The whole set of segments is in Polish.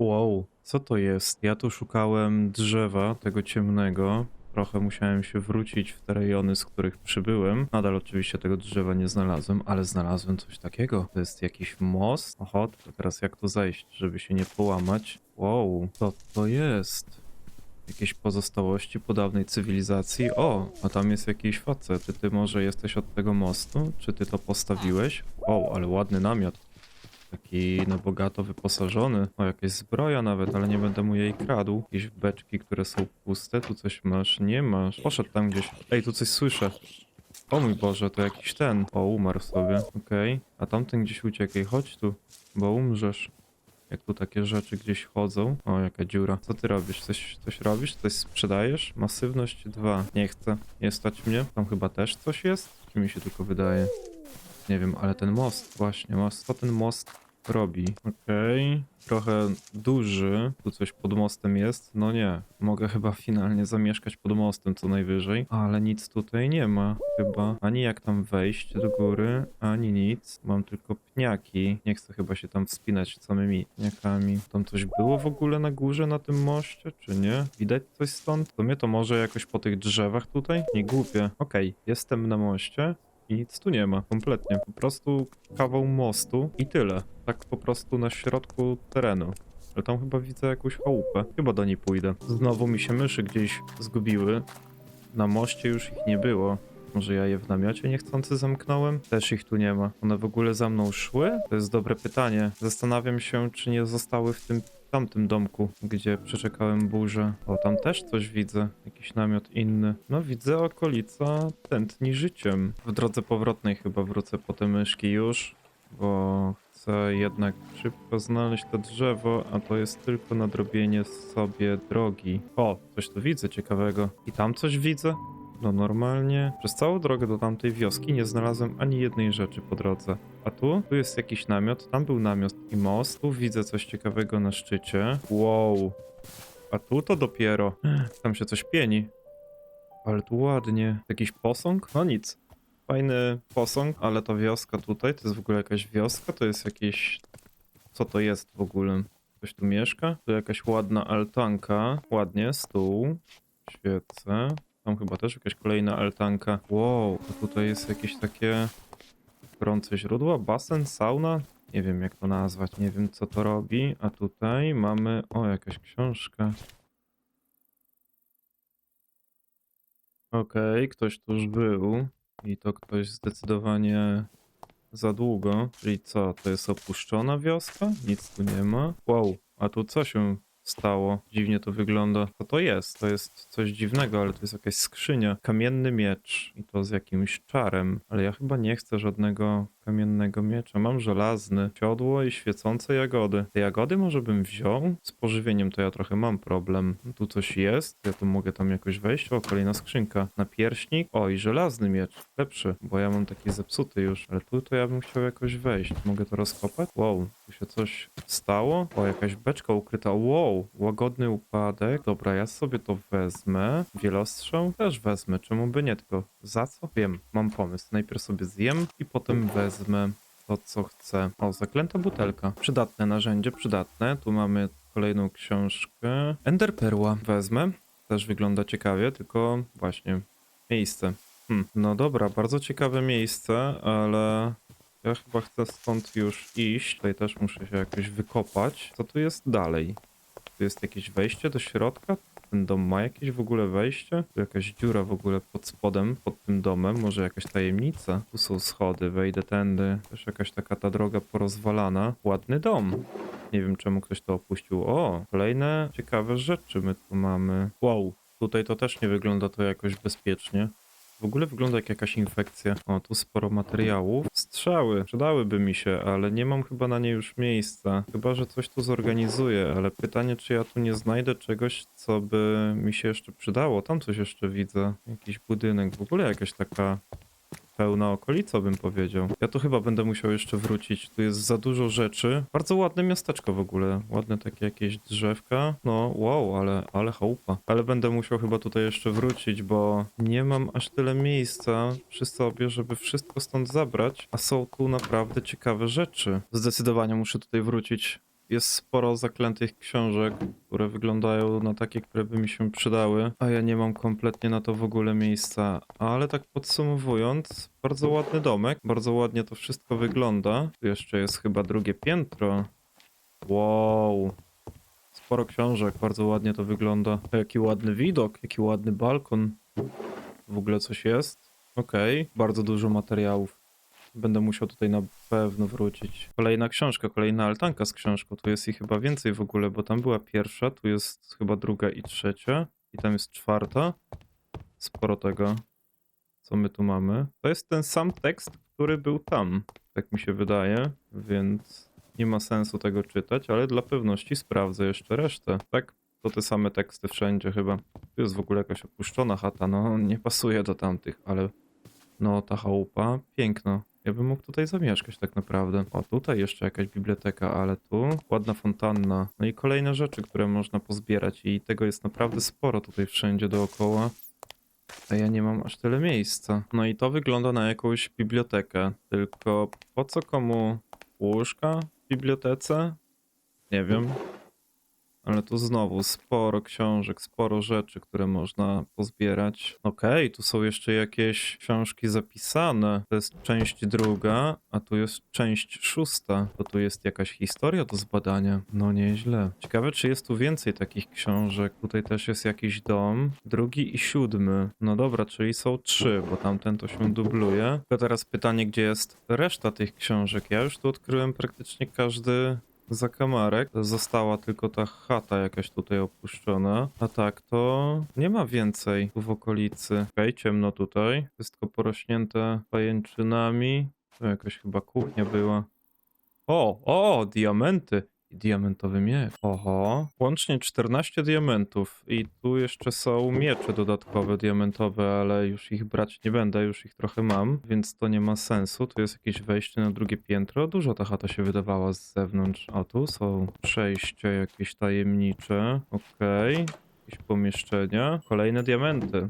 Wow, co to jest? Ja tu szukałem drzewa, tego ciemnego. Trochę musiałem się wrócić w te rejony, z których przybyłem. Nadal oczywiście tego drzewa nie znalazłem, ale znalazłem coś takiego. To jest jakiś most. Oho, to teraz jak tu zejść, żeby się nie połamać? Wow, co to jest? Jakieś pozostałości po dawnej cywilizacji? O, a tam jest jakiś facet. Ty może jesteś od tego mostu? Czy ty to postawiłeś? O, ale ładny namiot. Taki na bogato wyposażony. O, jakaś zbroja nawet, ale nie będę mu jej kradł. Jakieś beczki, które są puste. Tu coś masz? Nie masz. Poszedł tam gdzieś. Ej, tu coś słyszę. O mój Boże, to jakiś ten. O, umarł sobie. Okej. A tamten gdzieś uciekł. Ej, chodź tu, bo umrzesz. Jak tu takie rzeczy gdzieś chodzą. O, jaka dziura. Co ty robisz? Coś robisz? Coś sprzedajesz? Masywność 2. Nie chcę. Nie stać mnie. Tam chyba też coś jest? Czy mi się tylko wydaje? Nie wiem, ale ten most, właśnie, most, co ten most robi? Okej, trochę duży, tu coś pod mostem jest, no nie, mogę chyba finalnie zamieszkać pod mostem co najwyżej, ale nic tutaj nie ma chyba, ani jak tam wejść do góry, ani nic, mam tylko pniaki, nie chcę chyba się tam wspinać samymi pniakami. Tam coś było w ogóle na górze na tym moście, czy nie? Widać coś stąd? To mnie to może jakoś po tych drzewach tutaj? Nie głupie. Okej, jestem na moście. I nic tu nie ma, kompletnie. Po prostu kawał mostu i tyle. Tak po prostu na środku terenu. Ale tam chyba widzę jakąś chałupę. Chyba do niej pójdę. Znowu mi się myszy gdzieś zgubiły. Na moście już ich nie było. Może ja je w namiocie niechcący zamknąłem? Też ich tu nie ma. One w ogóle za mną szły? To jest dobre pytanie. Zastanawiam się, czy nie zostały w tym tamtym domku, gdzie przeczekałem burzę. O, tam też coś widzę. Jakiś namiot inny. No widzę, okolica tętni życiem. W drodze powrotnej chyba wrócę po te myszki już, bo chcę jednak szybko znaleźć to drzewo, a to jest tylko nadrobienie sobie drogi. O, coś tu widzę ciekawego. I tam coś widzę? No normalnie. Przez całą drogę do tamtej wioski nie znalazłem ani jednej rzeczy po drodze. A tu? Tu jest jakiś namiot, tam był namiot i most. Tu widzę coś ciekawego na szczycie. Wow. A tu to dopiero. Tam się coś pieni. Ale tu ładnie. Jakiś posąg? No nic. Fajny posąg, ale ta wioska tutaj, to jest w ogóle jakaś wioska? To jest jakieś... Co to jest w ogóle? Ktoś tu mieszka? Tu jakaś ładna altanka. Ładnie, stół. Świece. Tam chyba też jakaś kolejna altanka. Wow, a tutaj jest jakieś takie gorące źródło, basen, sauna? Nie wiem jak to nazwać, nie wiem co to robi. A tutaj mamy... O, jakaś książka. Okej, ktoś tu już był. I to ktoś zdecydowanie za długo. Czyli co, to jest opuszczona wioska? Nic tu nie ma. Wow, a tu co się stało? Dziwnie to wygląda. Co to jest? To jest coś dziwnego, ale to jest jakaś skrzynia. Kamienny miecz. I to z jakimś czarem. Ale ja chyba nie chcę żadnego kamiennego miecza. Mam żelazny. Siodło i świecące jagody. Te jagody może bym wziął? Z pożywieniem to ja trochę mam problem. Tu coś jest. Ja tu mogę tam jakoś wejść. O, kolejna skrzynka. Napierśnik. O, i żelazny miecz. Lepszy, bo ja mam taki zepsuty już. Ale tu to ja bym chciał jakoś wejść. Mogę to rozkopać? Wow, tu się coś stało? O, jakaś beczka ukryta. Wow, łagodny upadek. Dobra, ja sobie to wezmę. Wielostrzał też wezmę. Czemu by nie? Tylko za co? Wiem, mam pomysł. Najpierw sobie zjem i potem wezmę to, co chcę. O, zaklęta butelka. Przydatne narzędzie, przydatne. Tu mamy kolejną książkę. Enderperła wezmę. Też wygląda ciekawie, tylko właśnie miejsce. No dobra, bardzo ciekawe miejsce, ale ja chyba chcę stąd już iść. Tutaj też muszę się jakoś wykopać. Co tu jest dalej? Tu jest jakieś wejście do środka? Ten dom ma jakieś w ogóle wejście? Tu jakaś dziura w ogóle pod spodem, pod tym domem. Może jakaś tajemnica? Tu są schody, wejdę tędy. Też jakaś taka ta droga porozwalana. Ładny dom. Nie wiem czemu ktoś to opuścił. O, kolejne ciekawe rzeczy my tu mamy. Wow, tutaj to też nie wygląda to jakoś bezpiecznie. W ogóle wygląda jak jakaś infekcja. O, tu sporo materiałów. Strzały. Przydałyby mi się, ale nie mam chyba na nie już miejsca. Chyba, że coś tu zorganizuję, ale pytanie, czy ja tu nie znajdę czegoś, co by mi się jeszcze przydało. Tam coś jeszcze widzę. Jakiś budynek. W ogóle jakaś taka pełna okolica, bym powiedział. Ja tu chyba będę musiał jeszcze wrócić. Tu jest za dużo rzeczy. Bardzo ładne miasteczko w ogóle. Ładne takie jakieś drzewka. No, wow, ale chałupa. Ale będę musiał chyba tutaj jeszcze wrócić, bo nie mam aż tyle miejsca przy sobie, żeby wszystko stąd zabrać. A są tu naprawdę ciekawe rzeczy. Zdecydowanie muszę tutaj wrócić. Jest sporo zaklętych książek, które wyglądają na takie, które by mi się przydały, a ja nie mam kompletnie na to w ogóle miejsca. Ale tak podsumowując, bardzo ładny domek, bardzo ładnie to wszystko wygląda. Tu jeszcze jest chyba drugie piętro. Wow, sporo książek, bardzo ładnie to wygląda. Jaki ładny widok, jaki ładny balkon. W ogóle coś jest? Okej, bardzo dużo materiałów. Będę musiał tutaj na pewno wrócić. Kolejna książka, kolejna altanka z książką. Tu jest ich chyba więcej w ogóle, bo tam była pierwsza, tu jest chyba druga i trzecia. I tam jest czwarta. Sporo tego, co my tu mamy. To jest ten sam tekst, który był tam. Tak mi się wydaje, więc nie ma sensu tego czytać, ale dla pewności sprawdzę jeszcze resztę. Tak? To te same teksty wszędzie chyba. Tu jest w ogóle jakaś opuszczona chata, no nie pasuje do tamtych, ale no ta chałupa, piękno. Ja bym mógł tutaj zamieszkać tak naprawdę. O, tutaj jeszcze jakaś biblioteka, ale tu ładna fontanna. No i kolejne rzeczy, które można pozbierać i tego jest naprawdę sporo tutaj wszędzie dookoła. A ja nie mam aż tyle miejsca. No i to wygląda na jakąś bibliotekę. Tylko po co komu łóżka w bibliotece? Nie wiem. Ale tu znowu sporo książek, sporo rzeczy, które można pozbierać. Okej, tu są jeszcze jakieś książki zapisane. To jest część druga, a tu jest część szósta. To tu jest jakaś historia do zbadania. No nieźle. Ciekawe, czy jest tu więcej takich książek. Tutaj też jest jakiś dom. Drugi i siódmy. No dobra, czyli są trzy, bo tamten to się dubluje. Tylko teraz pytanie, gdzie jest reszta tych książek? Ja już tu odkryłem praktycznie każdy zakamarek. Została tylko ta chata jakaś tutaj opuszczona. A tak, to nie ma więcej tu w okolicy. Okej, ciemno tutaj. Wszystko porośnięte pajęczynami. To jakaś chyba kuchnia była. O, diamenty. I diamentowy miecz. Oho. Łącznie 14 diamentów. I tu jeszcze są miecze dodatkowe diamentowe, ale już ich brać nie będę, już ich trochę mam, więc to nie ma sensu. Tu jest jakieś wejście na drugie piętro. Dużo ta chata się wydawała z zewnątrz. A tu są przejścia jakieś tajemnicze. Okej. Jakieś pomieszczenia. Kolejne diamenty.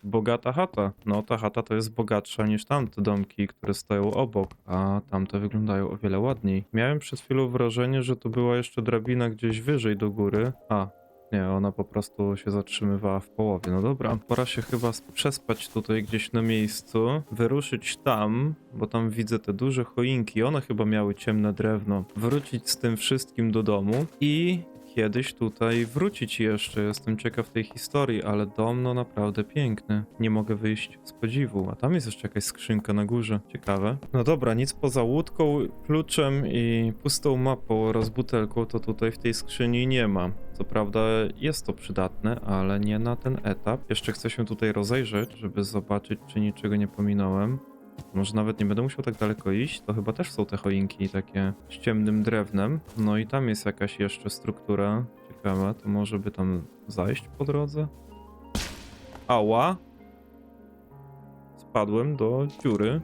Bogata chata. No, ta chata to jest bogatsza niż tamte domki, które stoją obok, a tamte wyglądają o wiele ładniej. Miałem przed chwilą wrażenie, że to była jeszcze drabina gdzieś wyżej do góry. A, nie, ona po prostu się zatrzymywała w połowie. No dobra, pora się chyba przespać tutaj gdzieś na miejscu, wyruszyć tam, bo tam widzę te duże choinki, one chyba miały ciemne drewno. Wrócić z tym wszystkim do domu i kiedyś tutaj wrócić jeszcze. Jestem ciekaw tej historii, ale dom no naprawdę piękny. Nie mogę wyjść z podziwu. A tam jest jeszcze jakaś skrzynka na górze. Ciekawe. No dobra, nic poza łódką, kluczem i pustą mapą oraz butelką to tutaj w tej skrzyni nie ma. Co prawda jest to przydatne, ale nie na ten etap. Jeszcze chcę się tutaj rozejrzeć, żeby zobaczyć, czy niczego nie pominąłem. Może nawet nie będę musiał tak daleko iść, to chyba też są te choinki takie z ciemnym drewnem. No i tam jest jakaś jeszcze struktura ciekawa, to może by tam zajść po drodze? Ała! Spadłem do dziury.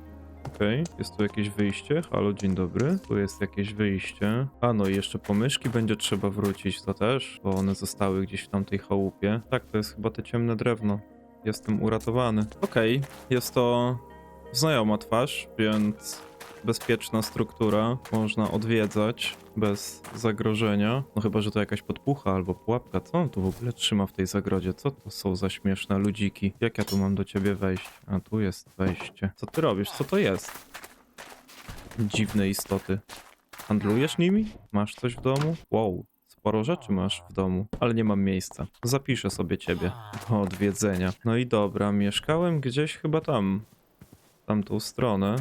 Okej, jest tu jakieś wyjście. Halo, dzień dobry. Tu jest jakieś wyjście. A no i jeszcze po myszki będzie trzeba wrócić, to też, bo one zostały gdzieś w tamtej chałupie. Tak, to jest chyba te ciemne drewno. Jestem uratowany. Okej, jest to znajoma twarz, więc bezpieczna struktura. Można odwiedzać bez zagrożenia. No chyba, że to jakaś podpucha albo pułapka. Co on tu w ogóle trzyma w tej zagrodzie? Co to są za śmieszne ludziki? Jak ja tu mam do ciebie wejść? A tu jest wejście. Co ty robisz? Co to jest? Dziwne istoty. Handlujesz nimi? Masz coś w domu? Wow. Sporo rzeczy masz w domu, ale nie mam miejsca. Zapiszę sobie ciebie do odwiedzenia. No i dobra, mieszkałem gdzieś chyba tam. Tamtą stronę.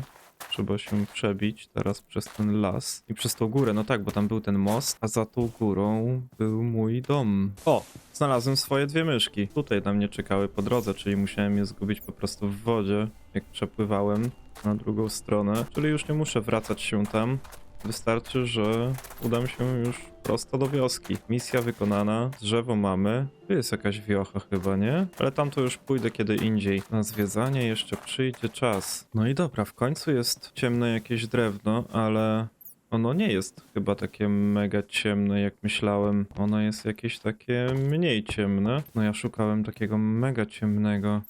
Trzeba się przebić teraz przez ten las i przez tą górę. No tak, bo tam był ten most, a za tą górą był mój dom. O! Znalazłem swoje dwie myszki. Tutaj na mnie czekały po drodze, czyli musiałem je zgubić po prostu w wodzie, jak przepływałem na drugą stronę. Czyli już nie muszę wracać się tam. Wystarczy, że udam się już prosto do wioski. Misja wykonana, drzewo mamy. Tu jest jakaś wiocha chyba, nie? Ale tam to już pójdę kiedy indziej. Na zwiedzanie jeszcze przyjdzie czas. No i dobra, w końcu jest ciemne jakieś drewno, ale ono nie jest chyba takie mega ciemne jak myślałem. Ono jest jakieś takie mniej ciemne. No ja szukałem takiego mega ciemnego.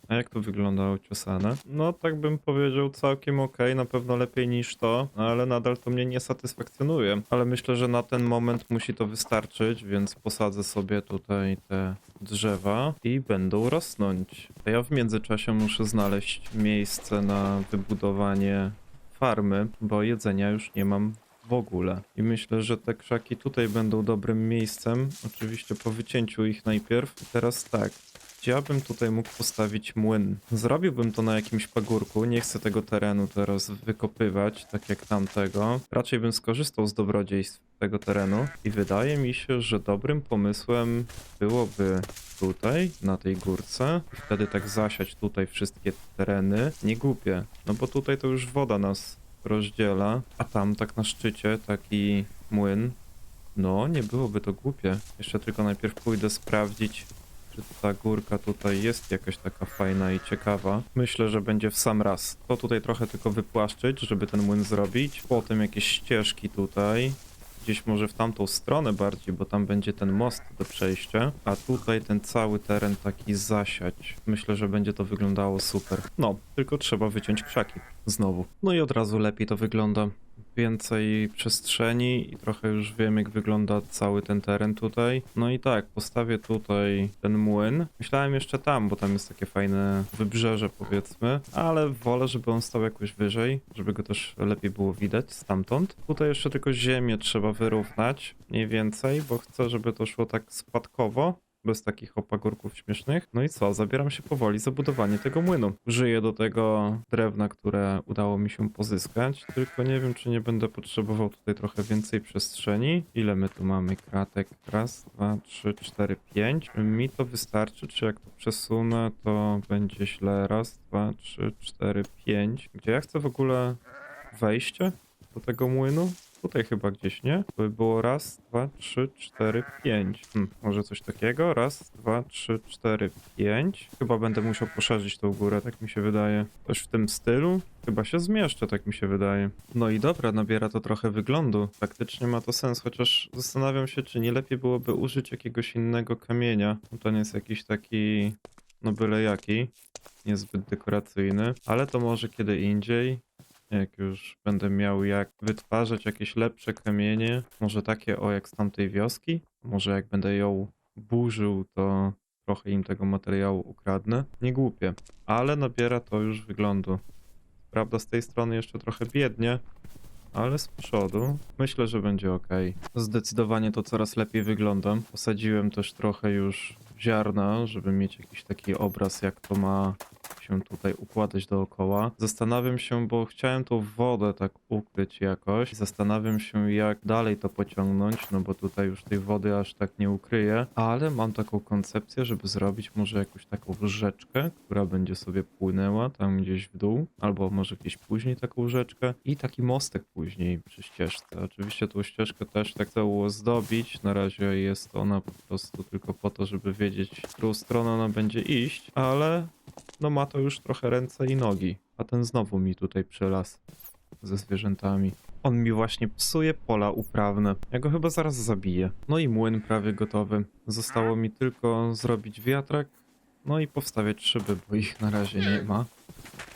A jak to wygląda uciosane? No tak bym powiedział całkiem okej, na pewno lepiej niż to, ale nadal to mnie nie satysfakcjonuje. Ale myślę, że na ten moment musi to wystarczyć, więc posadzę sobie tutaj te drzewa i będą rosnąć. A ja w międzyczasie muszę znaleźć miejsce na wybudowanie farmy, bo jedzenia już nie mam w ogóle. I myślę, że te krzaki tutaj będą dobrym miejscem. Oczywiście po wycięciu ich najpierw. I teraz tak. Gdzie ja bym tutaj mógł postawić młyn? Zrobiłbym to na jakimś pagórku. Nie chcę tego terenu teraz wykopywać, tak jak tamtego. Raczej bym skorzystał z dobrodziejstw tego terenu. I wydaje mi się, że dobrym pomysłem byłoby tutaj, na tej górce. I wtedy tak zasiać tutaj wszystkie tereny. Nie głupie. No bo tutaj to już woda nas rozdziela, a tam tak na szczycie taki młyn. No, nie byłoby to głupie. Jeszcze tylko najpierw pójdę sprawdzić, czy ta górka tutaj jest jakaś taka fajna i ciekawa. Myślę, że będzie w sam raz. To tutaj trochę tylko wypłaszczyć, żeby ten młyn zrobić. Potem jakieś ścieżki tutaj. Gdzieś może w tamtą stronę bardziej, bo tam będzie ten most do przejścia. A tutaj ten cały teren taki zasiać. Myślę, że będzie to wyglądało super. No, tylko trzeba wyciąć krzaki. Znowu. No i od razu lepiej to wygląda. Więcej przestrzeni i trochę już wiem, jak wygląda cały ten teren tutaj. No i tak, postawię tutaj ten młyn. Myślałem jeszcze tam, bo tam jest takie fajne wybrzeże, powiedzmy, ale wolę, żeby on stał jakoś wyżej, żeby go też lepiej było widać stamtąd. Tutaj jeszcze tylko ziemię trzeba wyrównać, mniej więcej, bo chcę, żeby to szło tak spadkowo. Bez takich opagórków śmiesznych. No i co? Zabieram się powoli za budowanie tego młynu. Użyję do tego drewna, które udało mi się pozyskać, tylko nie wiem, czy nie będę potrzebował tutaj trochę więcej przestrzeni. Ile my tu mamy kratek? Raz, dwa, trzy, cztery, pięć. Czy mi to wystarczy, czy jak to przesunę, to będzie źle? Raz, dwa, trzy, cztery, pięć. Gdzie ja chcę w ogóle wejście do tego młynu? Tutaj chyba gdzieś, nie? To by było raz, dwa, trzy, cztery, pięć. Może coś takiego? Raz, dwa, trzy, cztery, pięć. Chyba będę musiał poszerzyć tą górę, tak mi się wydaje. Coś w tym stylu? Chyba się zmieszczę, tak mi się wydaje. No i dobra, nabiera to trochę wyglądu. Faktycznie ma to sens, chociaż zastanawiam się, czy nie lepiej byłoby użyć jakiegoś innego kamienia. No to nie jest jakiś taki, no byle jaki. Niezbyt dekoracyjny, ale to może kiedy indziej. Jak już będę miał jak wytwarzać jakieś lepsze kamienie, może takie o jak z tamtej wioski, może jak będę ją burzył, to trochę im tego materiału ukradnę. Nie głupie, ale nabiera to już wyglądu. Prawda, z tej strony jeszcze trochę biednie, ale z przodu myślę, że będzie ok. Zdecydowanie to coraz lepiej wygląda. Posadziłem też trochę już ziarna, żeby mieć jakiś taki obraz, jak to ma się tutaj układać dookoła. Zastanawiam się, bo chciałem tą wodę tak ukryć jakoś. Zastanawiam się, jak dalej to pociągnąć, no bo tutaj już tej wody aż tak nie ukryję, ale mam taką koncepcję, żeby zrobić może jakąś taką rzeczkę, która będzie sobie płynęła tam gdzieś w dół, albo może gdzieś później taką rzeczkę i taki mostek później przy ścieżce. Oczywiście tą ścieżkę też tak chcę zdobić. Na razie jest ona po prostu tylko po to, żeby wiedzieć, w którą stronę ona będzie iść, ale no ma to już trochę ręce i nogi. A ten znowu mi tutaj przelazł ze zwierzętami. On mi właśnie psuje pola uprawne. Ja go chyba zaraz zabiję. No i młyn prawie gotowy. Zostało mi tylko zrobić wiatrak, no i powstawiać szyby, bo ich na razie nie ma.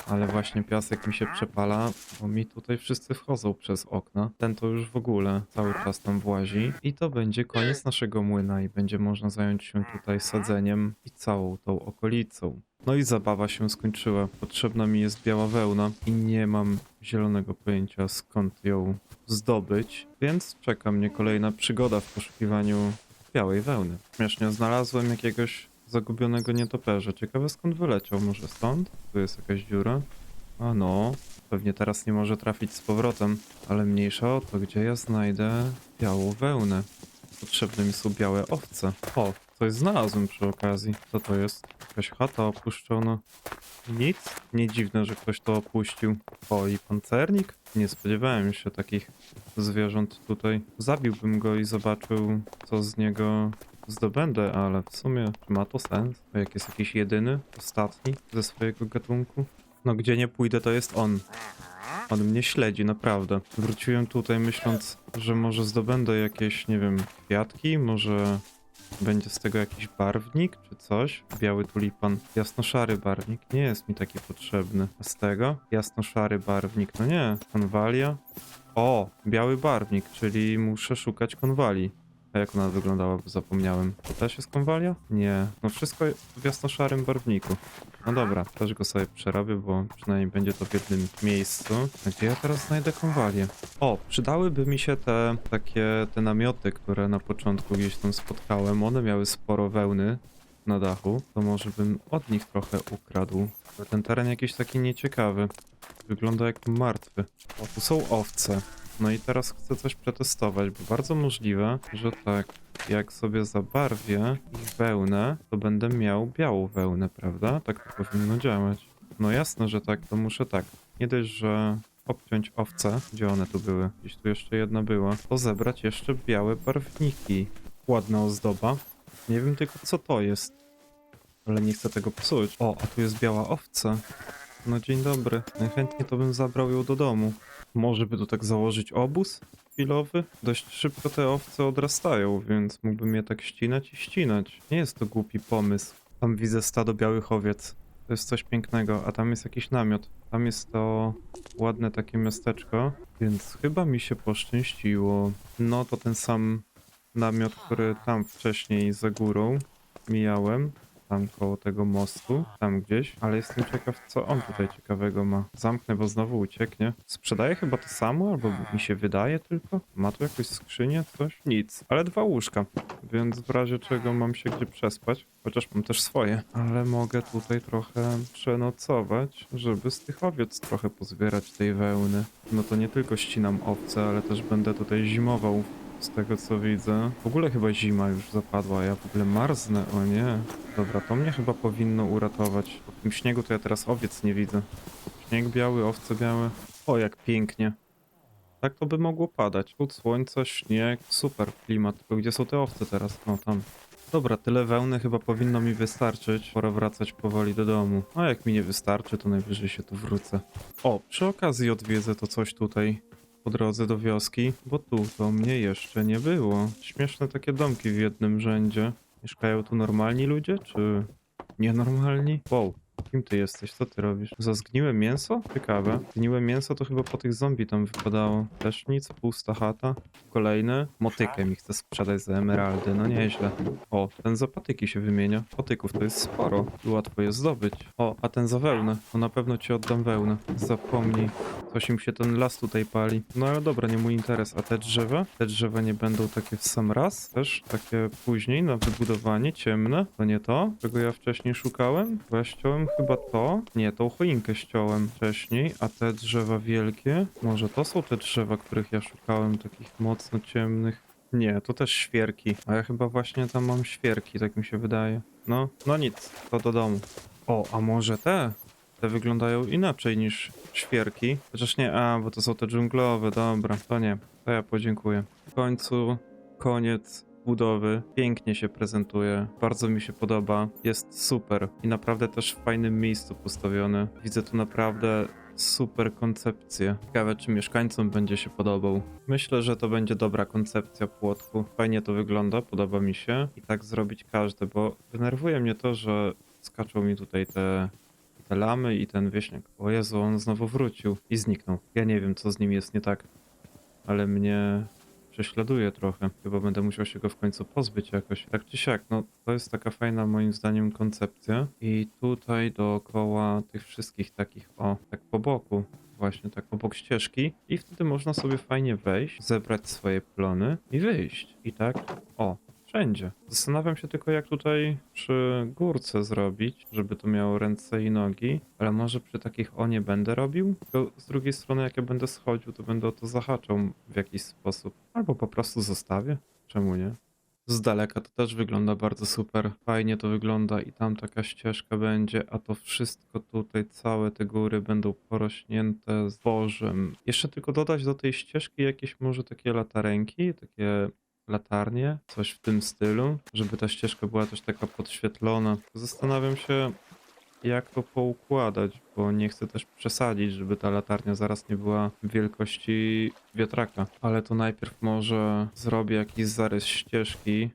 Ale właśnie piasek mi się przepala, bo mi tutaj wszyscy wchodzą przez okna. Ten to już w ogóle cały czas tam włazi. I to będzie koniec naszego młyna i będzie można zająć się tutaj sadzeniem i całą tą okolicą. No i zabawa się skończyła. Potrzebna mi jest biała wełna i nie mam zielonego pojęcia, skąd ją zdobyć, więc czeka mnie kolejna przygoda w poszukiwaniu białej wełny. Śmiesznie znalazłem jakiegoś zagubionego nietoperza. Ciekawe skąd wyleciał. Może stąd? Tu jest jakaś dziura. A no, pewnie teraz nie może trafić z powrotem. Ale mniejsza o to, gdzie ja znajdę białą wełnę. Potrzebne mi są białe owce. O, coś znalazłem przy okazji. Co to jest? Jakaś chata opuszczona. Nic? Nie dziwne, że ktoś to opuścił. O, i pancernik? Nie spodziewałem się takich zwierząt tutaj. Zabiłbym go i zobaczył, co z niego zdobędę, ale w sumie czy ma to sens? A jak jest jakiś jedyny, ostatni ze swojego gatunku? No gdzie nie pójdę, to jest on. On mnie śledzi, naprawdę. Wróciłem tutaj myśląc, że może zdobędę jakieś, nie wiem, kwiatki, może Będzie z tego jakiś barwnik czy coś? Biały tulipan. Jasno-szary barwnik. Nie jest mi taki potrzebny. A z tego? Jasno-szary barwnik. No nie. Konwalia. O, biały barwnik, czyli muszę szukać konwali. A jak ona wyglądała, bo zapomniałem. To też jest konwalia? Nie. No wszystko w jasno-szarym barwniku. No dobra, też go sobie przerobię, bo przynajmniej będzie to w jednym miejscu. A gdzie ja teraz znajdę konwalię? O, przydałyby mi się te namioty, które na początku gdzieś tam spotkałem. One miały sporo wełny na dachu. To może bym od nich trochę ukradł. Ale ten teren jakiś taki nieciekawy. Wygląda jak martwy. O, tu są owce. No i teraz chcę coś przetestować, bo bardzo możliwe, że tak, jak sobie zabarwię ich wełnę, to będę miał białą wełnę, prawda? Tak to powinno działać. No jasne, że tak, to muszę tak. Nie dość, że obciąć owce, gdzie one tu były, gdzieś tu jeszcze jedna była, to zebrać jeszcze białe barwniki. Ładna ozdoba. Nie wiem tylko co to jest, ale nie chcę tego psuć. O, a tu jest biała owca. No dzień dobry. Najchętniej to bym zabrał ją do domu. Może by tu tak założyć obóz chwilowy? Dość szybko te owce odrastają, więc mógłbym je tak ścinać i ścinać. Nie jest to głupi pomysł. Tam widzę stado białych owiec. To jest coś pięknego, a tam jest jakiś namiot. Tam jest to ładne takie miasteczko, więc chyba mi się poszczęściło. No to ten sam namiot, który tam wcześniej za górą mijałem. Tam koło tego mostu, tam gdzieś, ale jestem ciekaw, co on tutaj ciekawego ma. Zamknę, bo znowu ucieknie. Sprzedaje chyba to samo, albo mi się wydaje tylko. Ma tu jakąś skrzynię, coś? Nic, ale 2 łóżka, więc w razie czego mam się gdzie przespać, chociaż mam też swoje, ale mogę tutaj trochę przenocować, żeby z tych owiec trochę pozbierać tej wełny. No to nie tylko ścinam owce, ale też będę tutaj zimował. Z tego co widzę. W ogóle chyba zima już zapadła, ja w ogóle marznę, o nie. Dobra, to mnie chyba powinno uratować. Po tym śniegu to ja teraz owiec nie widzę. Śnieg biały, owce białe. O, jak pięknie. Tak to by mogło padać. Wschód słońca, śnieg, super klimat. Tylko gdzie są te owce teraz? O, tam. Dobra, tyle wełny chyba powinno mi wystarczyć. Pora wracać powoli do domu. A jak mi nie wystarczy, to najwyżej się tu wrócę. O, przy okazji odwiedzę to coś tutaj po drodze do wioski, bo tu to mnie jeszcze nie było. Śmieszne takie domki w jednym rzędzie. Mieszkają tu normalni ludzie, czy nienormalni? Wow, kim ty jesteś? Co ty robisz? Za zgniłe mięso? Ciekawe. Zgniłe mięso to chyba po tych zombie tam wypadało. Też nic, pusta chata. Kolejny. Motykę mi chce sprzedać za emeraldy, no nieźle. O, ten za patyki się wymienia. Patyków to jest sporo i łatwo je zdobyć. O, a ten za wełnę. No na pewno ci oddam wełnę. Zapomnij. Coś im się ten las tutaj pali. No ale dobra, nie mój interes. A te drzewa? Te drzewa nie będą takie w sam raz? Też takie później na wybudowanie, ciemne? To nie to, czego ja wcześniej szukałem? Bo ja ściąłem chyba to. Nie, tą choinkę ściąłem wcześniej, a te drzewa wielkie? Może to są te drzewa, których ja szukałem, takich mocno ciemnych? Nie, to też świerki. A ja chyba właśnie tam mam świerki, tak mi się wydaje. No nic, to do domu. O, a może te? Te wyglądają inaczej niż świerki. Chociaż nie, bo to są te dżunglowe, dobra. To nie, to ja podziękuję. W końcu koniec budowy. Pięknie się prezentuje. Bardzo mi się podoba. Jest super. I naprawdę też w fajnym miejscu postawiony. Widzę tu naprawdę super koncepcję. Ciekawe, czy mieszkańcom będzie się podobał. Myślę, że to będzie dobra koncepcja płotku. Fajnie to wygląda, podoba mi się. I tak zrobić każde, bo denerwuje mnie to, że skaczą mi tutaj te lamy i ten wieśniak. O Jezu, on znowu wrócił i zniknął. Ja nie wiem, co z nim jest nie tak, ale mnie prześladuje trochę. Chyba będę musiał się go w końcu pozbyć jakoś. Tak czy siak, no to jest taka fajna moim zdaniem koncepcja. I tutaj dookoła tych wszystkich takich, o, tak po boku, właśnie tak obok ścieżki. I wtedy można sobie fajnie wejść, zebrać swoje plony i wyjść. I tak, o, wszędzie. Zastanawiam się tylko, jak tutaj przy górce zrobić, żeby to miało ręce i nogi, ale może przy takich nie będę robił, tylko z drugiej strony, jak ja będę schodził, to będę o to zahaczał w jakiś sposób. Albo po prostu zostawię. Czemu nie? Z daleka to też wygląda bardzo super. Fajnie to wygląda i tam taka ścieżka będzie, a to wszystko tutaj, całe te góry będą porośnięte zbożem. Jeszcze tylko dodać do tej ścieżki jakieś może takie latarenki, takie latarnie, coś w tym stylu, żeby ta ścieżka była też taka podświetlona. Zastanawiam się, jak to poukładać, bo nie chcę też przesadzić, żeby ta latarnia zaraz nie była wielkości wiatraka. Ale to najpierw może zrobię jakiś zarys ścieżki,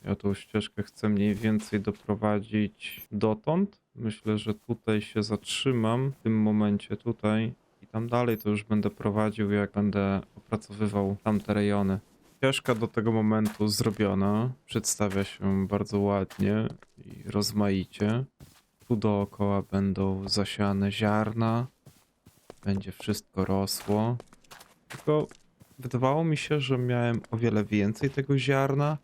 Ja tą ścieżkę chcę mniej więcej doprowadzić dotąd. Myślę, że tutaj się zatrzymam, w tym momencie tutaj i tam dalej to już będę prowadził, jak będę opracowywał tamte rejony. Ścieżka do tego momentu zrobiona, przedstawia się bardzo ładnie i rozmaicie. Tu dookoła będą zasiane ziarna, będzie wszystko rosło. Tylko wydawało mi się, że miałem o wiele więcej tego ziarna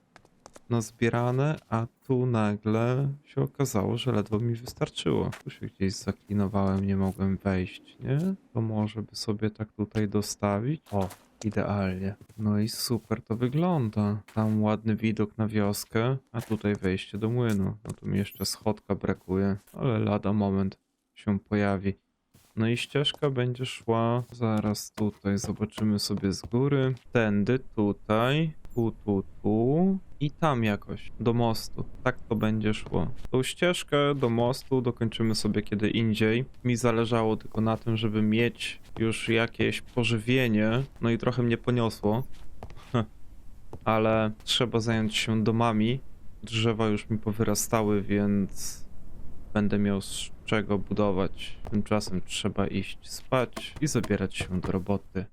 nazbierane, a tu nagle się okazało, że ledwo mi wystarczyło. Tu się gdzieś zaklinowałem, nie mogłem wejść, nie? To może by sobie tak tutaj dostawić? O, idealnie. No i super to wygląda. Tam ładny widok na wioskę, a tutaj wejście do młynu. No tu mi jeszcze schodka brakuje, ale lada moment się pojawi. No i ścieżka będzie szła zaraz tutaj. Zobaczymy sobie z góry. Tędy, tutaj, tu i tam jakoś, do mostu. Tak to będzie szło. Tą ścieżkę do mostu dokończymy sobie kiedy indziej. Mi zależało tylko na tym, żeby mieć już jakieś pożywienie. No i trochę mnie poniosło. Ale trzeba zająć się domami. Drzewa już mi powyrastały, więc będę miał z czego budować. Tymczasem trzeba iść spać i zabierać się do roboty.